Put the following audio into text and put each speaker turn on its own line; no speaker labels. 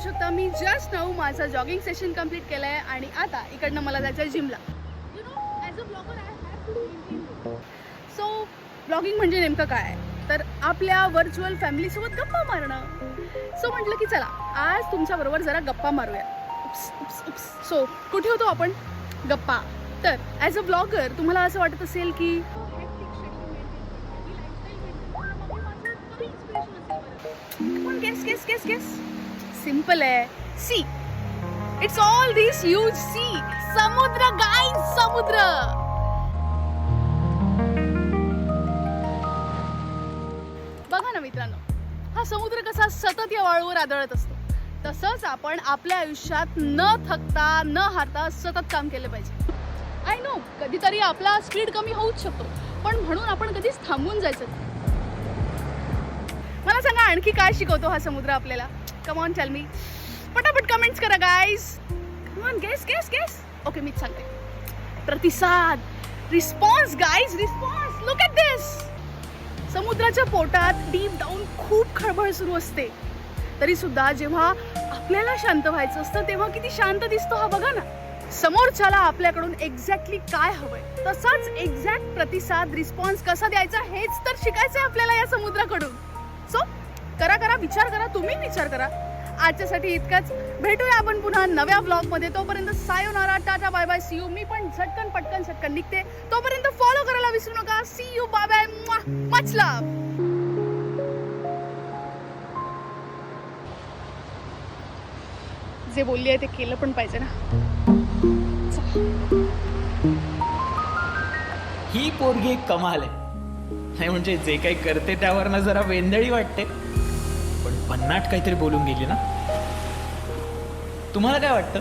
शकता मी just now माझं jogging session complete केलं आहे आणि आता इकडनं मला जायचं आहे जिमला. सो ब्लॉगिंग म्हणजे नेमकं काय तर आपल्या व्हर्च्युअल फॅमिलीसोबत गप्पा मारणं. सो म्हटलं की चला आज तुमच्याबरोबर जरा गप्पा मारूया. सो कुठे होतो आपण गप्पा. तर ॲज अ ब्लॉगर तुम्हाला असं वाटत असेल की गेस सिंपल आहे. See it's all this huge sea. समुद्र गाईज, समुद्र. बघा ना मित्रांनो, हा समुद्र कसा सतत या वाळूवर आदळत असतो तसंच आपण आपल्या आयुष्यात न थकता न हारता सतत काम केलं पाहिजे. आय नो कधीतरी आपला स्पीड कमी होऊच शकतो पण म्हणून आपण कधीच थांबून जायचं नाही. मला सांगा आणखी काय शिकवतो हा समुद्र आपल्याला. Come on tell me. पटापट कमेंट्स करा guys. Come on guess. Okay मीच सांगते. प्रतिसाद, response guys, response. Look at this. समुद्राच्या पोटात डीप डाऊन खूप खळबळ सुरू असते तरी सुद्धा जेव्हा आपल्याला शांत व्हायचं असतं तेव्हा किती शांत दिसतो हा. बघा ना समोरच्याला आपल्याकडून एक्झॅक्टली काय हवंय तसाच एक्झॅक्ट प्रतिसाद रिस्पॉन्स कसा द्यायचा हेच तर शिकायचंय आपल्याला या समुद्राकडून. सो करा विचार करा. तुम्ही विचार करा. आजच्यासाठी इतकंच. भेटूया आपण पुन्हा नव्या ब्लॉगमध्ये. तोपर्यंत सायोनारा, tata, bye bye, see you. मी पण पटकन निघते. तोपर्यंत फॉलो करायला विसरू नका. See you, bye bye, much love. जे बोलली आहे ते केलं पण पाहिजे ना.
ही पोरगी एक कमाल आहे. नाही म्हणजे जे काही करते त्यावर ना जरा वेंदळी वाटते पण भन्नाट काहीतरी बोलून गेली ना. तुम्हाला काय वाटतं?